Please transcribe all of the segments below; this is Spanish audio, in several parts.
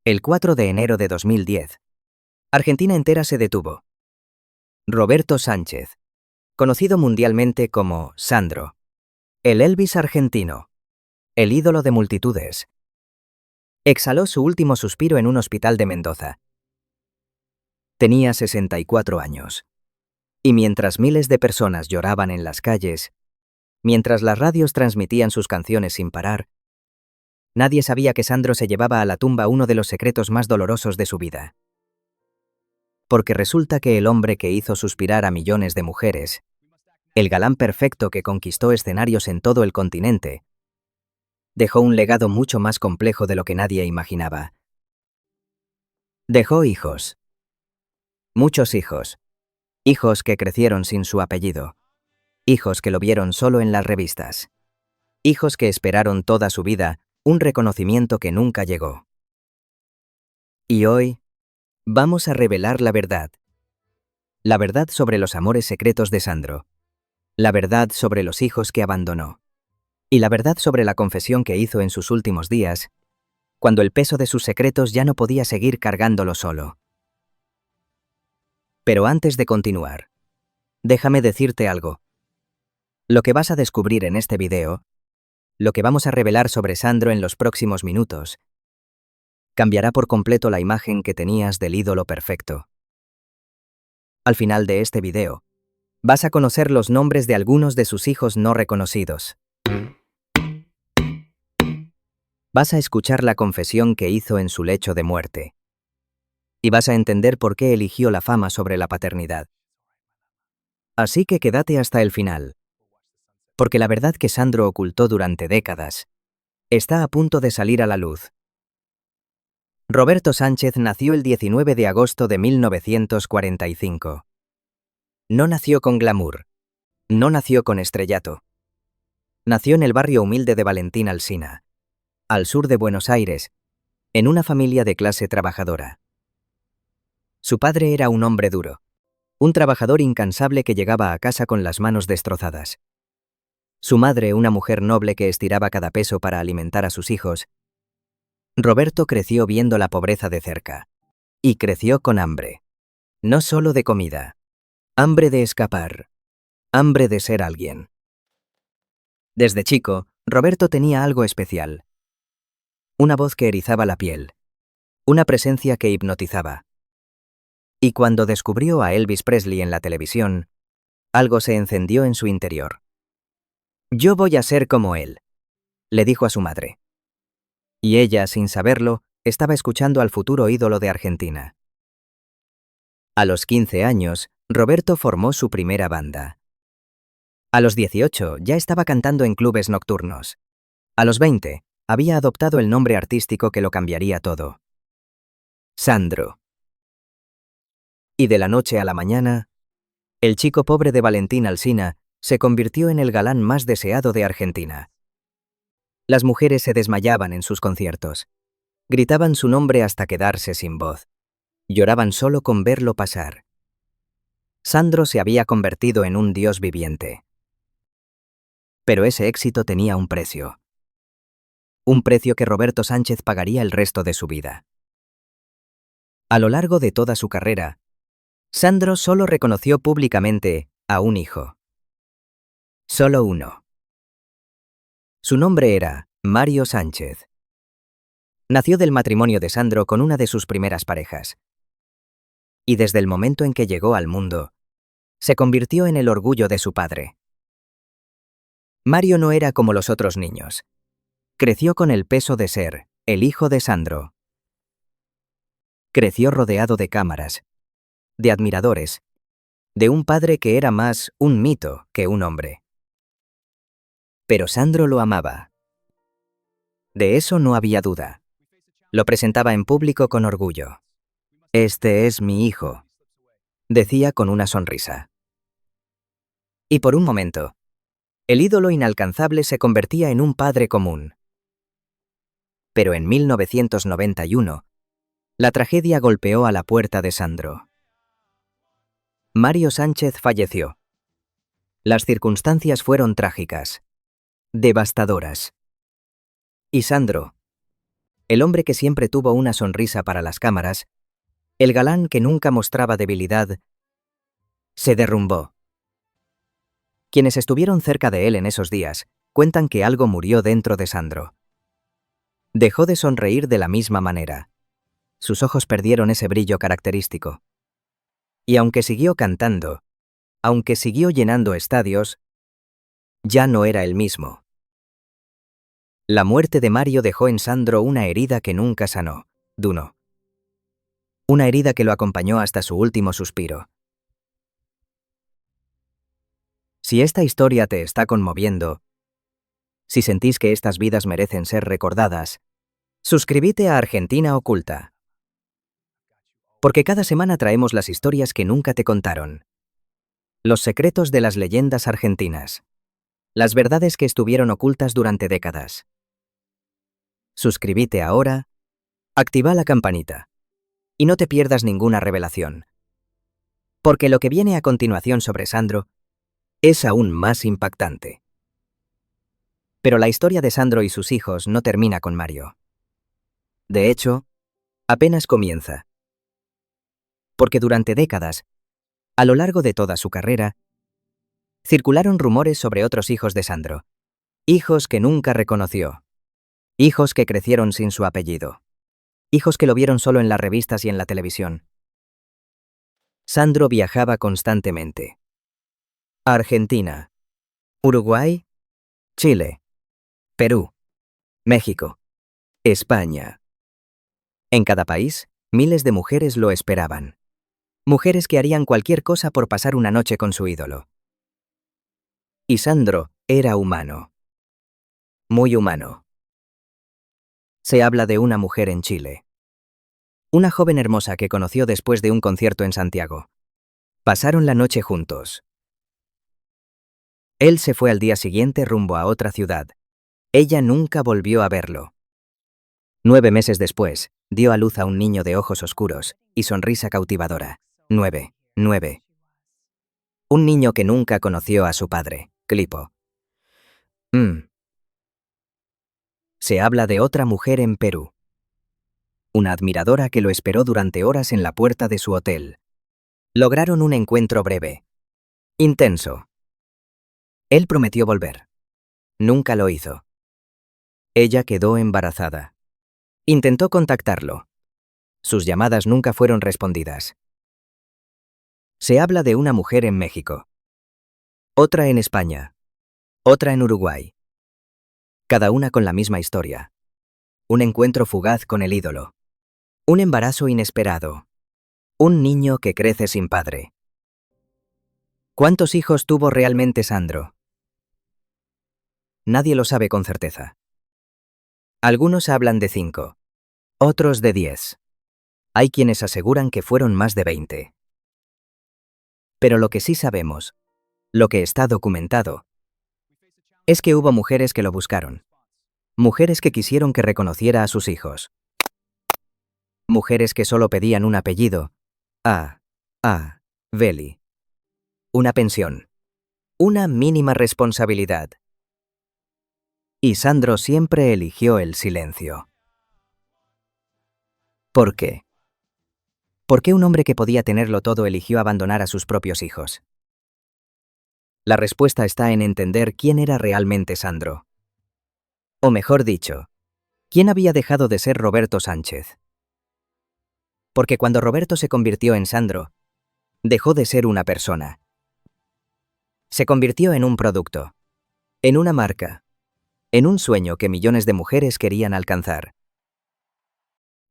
El 4 de enero de 2010, Argentina entera se detuvo. Roberto Sánchez, conocido mundialmente como Sandro, el Elvis argentino, el ídolo de multitudes, exhaló su último suspiro en un hospital de Mendoza. Tenía 64 años. Y mientras miles de personas lloraban en las calles, mientras las radios transmitían sus canciones sin parar, nadie sabía que Sandro se llevaba a la tumba uno de los secretos más dolorosos de su vida. Porque resulta que el hombre que hizo suspirar a millones de mujeres, el galán perfecto que conquistó escenarios en todo el continente, dejó un legado mucho más complejo de lo que nadie imaginaba. Dejó hijos. Muchos hijos. Hijos que crecieron sin su apellido. Hijos que lo vieron solo en las revistas. Hijos que esperaron toda su vida un reconocimiento que nunca llegó. Y hoy, vamos a revelar la verdad. La verdad sobre los amores secretos de Sandro. La verdad sobre los hijos que abandonó. Y la verdad sobre la confesión que hizo en sus últimos días, cuando el peso de sus secretos ya no podía seguir cargándolo solo. Pero antes de continuar, déjame decirte algo. Lo que vas a descubrir en este video, lo que vamos a revelar sobre Sandro en los próximos minutos, cambiará por completo la imagen que tenías del ídolo perfecto. Al final de este video, vas a conocer los nombres de algunos de sus hijos no reconocidos. Vas a escuchar la confesión que hizo en su lecho de muerte. Y vas a entender por qué eligió la fama sobre la paternidad. Así que quédate hasta el final. Porque la verdad que Sandro ocultó durante décadas está a punto de salir a la luz. Roberto Sánchez nació el 19 de agosto de 1945. No nació con glamour. No nació con estrellato. Nació en el barrio humilde de Valentín Alsina, al sur de Buenos Aires, en una familia de clase trabajadora. Su padre era un hombre duro, un trabajador incansable que llegaba a casa con las manos destrozadas. Su madre, una mujer noble que estiraba cada peso para alimentar a sus hijos. Roberto creció viendo la pobreza de cerca. Y creció con hambre. No solo de comida. Hambre de escapar. Hambre de ser alguien. Desde chico, Roberto tenía algo especial. Una voz que erizaba la piel. Una presencia que hipnotizaba. Y cuando descubrió a Elvis Presley en la televisión, algo se encendió en su interior. «Yo voy a ser como él», le dijo a su madre. Y ella, sin saberlo, estaba escuchando al futuro ídolo de Argentina. A los 15 años, Roberto formó su primera banda. A los 18 ya estaba cantando en clubes nocturnos. A los 20 había adoptado el nombre artístico que lo cambiaría todo. Sandro. Y de la noche a la mañana, el chico pobre de Valentín Alsina se convirtió en el galán más deseado de Argentina. Las mujeres se desmayaban en sus conciertos. Gritaban su nombre hasta quedarse sin voz. Lloraban solo con verlo pasar. Sandro se había convertido en un dios viviente. Pero ese éxito tenía un precio. Un precio que Roberto Sánchez pagaría el resto de su vida. A lo largo de toda su carrera, Sandro solo reconoció públicamente a un hijo. Solo uno. Su nombre era Mario Sánchez. Nació del matrimonio de Sandro con una de sus primeras parejas. Y desde el momento en que llegó al mundo, se convirtió en el orgullo de su padre. Mario no era como los otros niños. Creció con el peso de ser el hijo de Sandro. Creció rodeado de cámaras, de admiradores, de un padre que era más un mito que un hombre. Pero Sandro lo amaba. De eso no había duda. Lo presentaba en público con orgullo. «Este es mi hijo», decía con una sonrisa. Y por un momento, el ídolo inalcanzable se convertía en un padre común. Pero en 1991, la tragedia golpeó a la puerta de Sandro. Mario Sánchez falleció. Las circunstancias fueron trágicas, devastadoras. Y Sandro, el hombre que siempre tuvo una sonrisa para las cámaras, el galán que nunca mostraba debilidad, se derrumbó. Quienes estuvieron cerca de él en esos días cuentan que algo murió dentro de Sandro. Dejó de sonreír de la misma manera. Sus ojos perdieron ese brillo característico. Y aunque siguió cantando, aunque siguió llenando estadios, ya no era el mismo. La muerte de Mario dejó en Sandro una herida que nunca sanó, Duno. Una herida que lo acompañó hasta su último suspiro. Si esta historia te está conmoviendo, si sentís que estas vidas merecen ser recordadas, suscríbete a Argentina Oculta. Porque cada semana traemos las historias que nunca te contaron. Los secretos de las leyendas argentinas. Las verdades que estuvieron ocultas durante décadas. Suscríbete ahora, activa la campanita y no te pierdas ninguna revelación. Porque lo que viene a continuación sobre Sandro es aún más impactante. Pero la historia de Sandro y sus hijos no termina con Mario. De hecho, apenas comienza. Porque durante décadas, a lo largo de toda su carrera, circularon rumores sobre otros hijos de Sandro. Hijos que nunca reconoció. Hijos que crecieron sin su apellido. Hijos que lo vieron solo en las revistas y en la televisión. Sandro viajaba constantemente. A Argentina, Uruguay, Chile, Perú, México, España. En cada país, miles de mujeres lo esperaban. Mujeres que harían cualquier cosa por pasar una noche con su ídolo. Y Sandro era humano. Muy humano. Se habla de una mujer en Chile. Una joven hermosa que conoció después de un concierto en Santiago. Pasaron la noche juntos. Él se fue al día siguiente rumbo a otra ciudad. Ella nunca volvió a verlo. 9 meses después, dio a luz a un niño de ojos oscuros y sonrisa cautivadora. 9. Un niño que nunca conoció a su padre, Clipo. Se habla de otra mujer en Perú. Una admiradora que lo esperó durante horas en la puerta de su hotel. Lograron un encuentro breve. Intenso. Él prometió volver. Nunca lo hizo. Ella quedó embarazada. Intentó contactarlo. Sus llamadas nunca fueron respondidas. Se habla de una mujer en México. Otra en España. Otra en Uruguay. Cada una con la misma historia. Un encuentro fugaz con el ídolo. Un embarazo inesperado. Un niño que crece sin padre. ¿Cuántos hijos tuvo realmente Sandro? Nadie lo sabe con certeza. Algunos hablan de 5, otros de 10. Hay quienes aseguran que fueron más de 20. Pero lo que sí sabemos, lo que está documentado, es que hubo mujeres que lo buscaron. Mujeres que quisieron que reconociera a sus hijos. Mujeres que solo pedían un apellido. Veli. Una pensión. Una mínima responsabilidad. Y Sandro siempre eligió el silencio. ¿Por qué? ¿Por qué un hombre que podía tenerlo todo eligió abandonar a sus propios hijos? La respuesta está en entender quién era realmente Sandro. O mejor dicho, ¿quién había dejado de ser Roberto Sánchez? Porque cuando Roberto se convirtió en Sandro, dejó de ser una persona. Se convirtió en un producto, en una marca, en un sueño que millones de mujeres querían alcanzar.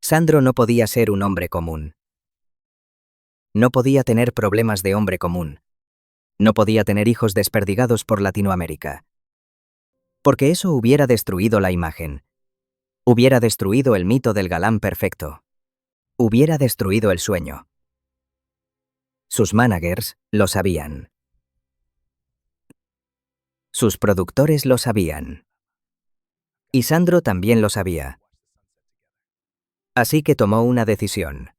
Sandro no podía ser un hombre común. No podía tener problemas de hombre común. No podía tener hijos desperdigados por Latinoamérica. Porque eso hubiera destruido la imagen. Hubiera destruido el mito del galán perfecto. Hubiera destruido el sueño. Sus managers lo sabían. Sus productores lo sabían. Y Sandro también lo sabía. Así que tomó una decisión.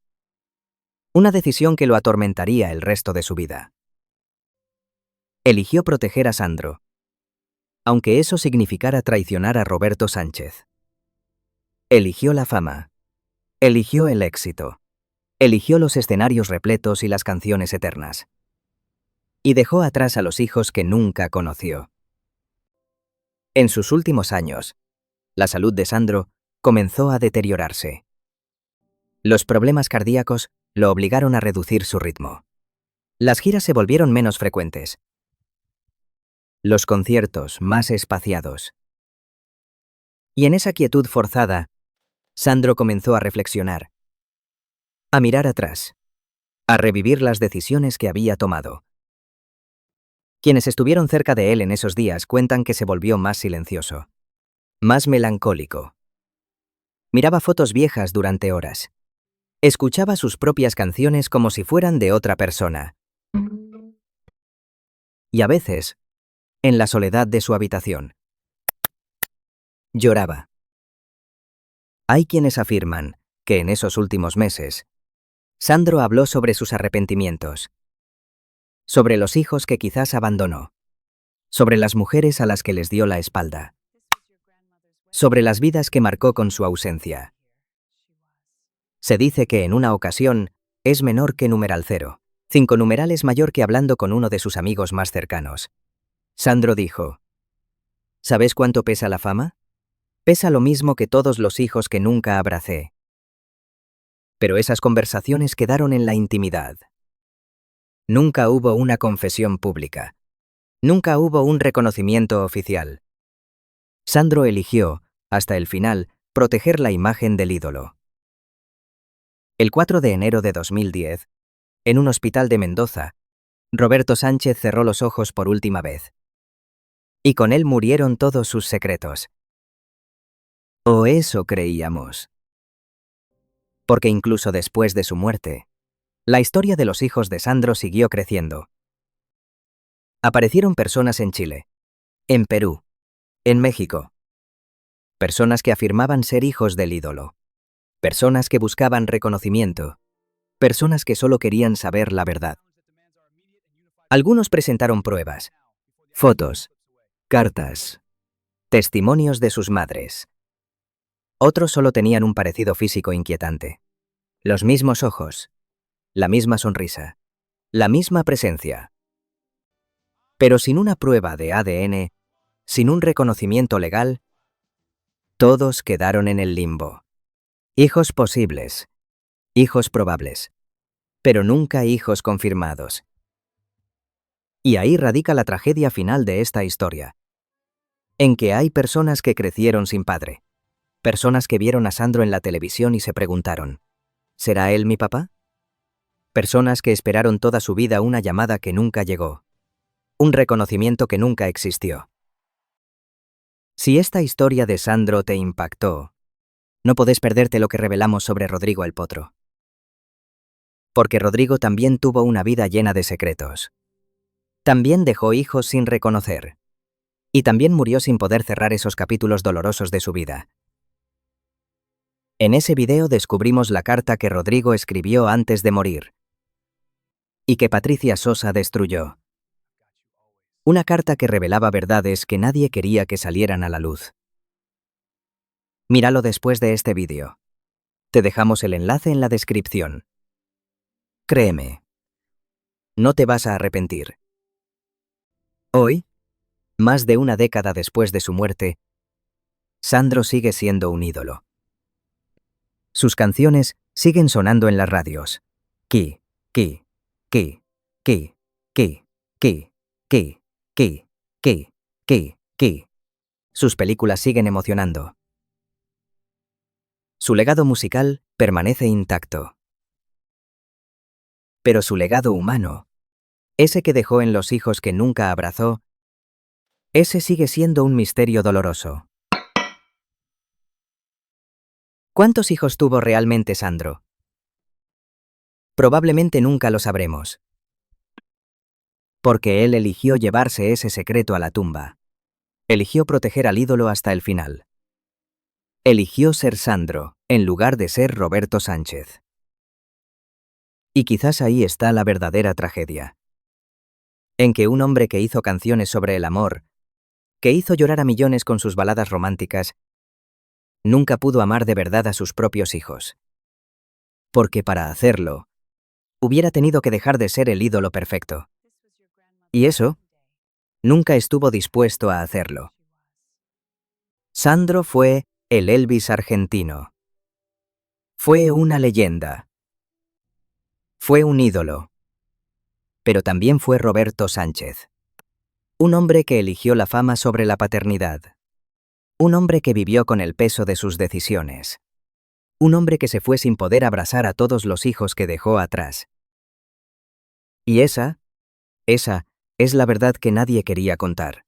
Una decisión que lo atormentaría el resto de su vida. Eligió proteger a Sandro, aunque eso significara traicionar a Roberto Sánchez. Eligió la fama. Eligió el éxito. Eligió los escenarios repletos y las canciones eternas. Y dejó atrás a los hijos que nunca conoció. En sus últimos años, la salud de Sandro comenzó a deteriorarse. Los problemas cardíacos lo obligaron a reducir su ritmo. Las giras se volvieron menos frecuentes. Los conciertos más espaciados. Y en esa quietud forzada, Sandro comenzó a reflexionar, a mirar atrás, a revivir las decisiones que había tomado. Quienes estuvieron cerca de él en esos días cuentan que se volvió más silencioso, más melancólico. Miraba fotos viejas durante horas. Escuchaba sus propias canciones como si fueran de otra persona. Y a veces, en la soledad de su habitación, lloraba. Hay quienes afirman que en esos últimos meses, Sandro habló sobre sus arrepentimientos, sobre los hijos que quizás abandonó, sobre las mujeres a las que les dio la espalda, sobre las vidas que marcó con su ausencia. Se dice que en una ocasión es menor que numeral 0. 5 numerales mayor que hablando con uno de sus amigos más cercanos. Sandro dijo, ¿sabes cuánto pesa la fama? Pesa lo mismo que todos los hijos que nunca abracé. Pero esas conversaciones quedaron en la intimidad. Nunca hubo una confesión pública. Nunca hubo un reconocimiento oficial. Sandro eligió, hasta el final, proteger la imagen del ídolo. El 4 de enero de 2010, en un hospital de Mendoza, Roberto Sánchez cerró los ojos por última vez. Y con él murieron todos sus secretos. O eso creíamos. Porque incluso después de su muerte, la historia de los hijos de Sandro siguió creciendo. Aparecieron personas en Chile, en Perú, en México. Personas que afirmaban ser hijos del ídolo. Personas que buscaban reconocimiento. Personas que solo querían saber la verdad. Algunos presentaron pruebas, fotos, cartas, testimonios de sus madres. Otros solo tenían un parecido físico inquietante. Los mismos ojos, la misma sonrisa, la misma presencia. Pero sin una prueba de ADN, sin un reconocimiento legal, todos quedaron en el limbo. Hijos posibles, hijos probables, pero nunca hijos confirmados. Y ahí radica la tragedia final de esta historia, en que hay personas que crecieron sin padre, personas que vieron a Sandro en la televisión y se preguntaron, ¿será él mi papá? Personas que esperaron toda su vida una llamada que nunca llegó, un reconocimiento que nunca existió. Si esta historia de Sandro te impactó, no podés perderte lo que revelamos sobre Rodrigo el Potro. Porque Rodrigo también tuvo una vida llena de secretos. También dejó hijos sin reconocer. Y también murió sin poder cerrar esos capítulos dolorosos de su vida. En ese video descubrimos la carta que Rodrigo escribió antes de morir. Y que Patricia Sosa destruyó. Una carta que revelaba verdades que nadie quería que salieran a la luz. Míralo después de este vídeo. Te dejamos el enlace en la descripción. Créeme, no te vas a arrepentir. Hoy, más de una década después de su muerte, Sandro sigue siendo un ídolo. Sus canciones siguen sonando en las radios. Ki, ki, ki, ki, ki, ki, ki, ki, ki, ki, ki. Sus películas siguen emocionando. Su legado musical permanece intacto. Pero su legado humano, ese que dejó en los hijos que nunca abrazó, ese sigue siendo un misterio doloroso. ¿Cuántos hijos tuvo realmente Sandro? Probablemente nunca lo sabremos. Porque él eligió llevarse ese secreto a la tumba. Eligió proteger al ídolo hasta el final. Eligió ser Sandro, en lugar de ser Roberto Sánchez. Y quizás ahí está la verdadera tragedia. En que un hombre que hizo canciones sobre el amor, que hizo llorar a millones con sus baladas románticas, nunca pudo amar de verdad a sus propios hijos. Porque para hacerlo, hubiera tenido que dejar de ser el ídolo perfecto. Y eso, nunca estuvo dispuesto a hacerlo. Sandro fue el Elvis argentino. Fue una leyenda. Fue un ídolo. Pero también fue Roberto Sánchez. Un hombre que eligió la fama sobre la paternidad. Un hombre que vivió con el peso de sus decisiones. Un hombre que se fue sin poder abrazar a todos los hijos que dejó atrás. Y esa es la verdad que nadie quería contar.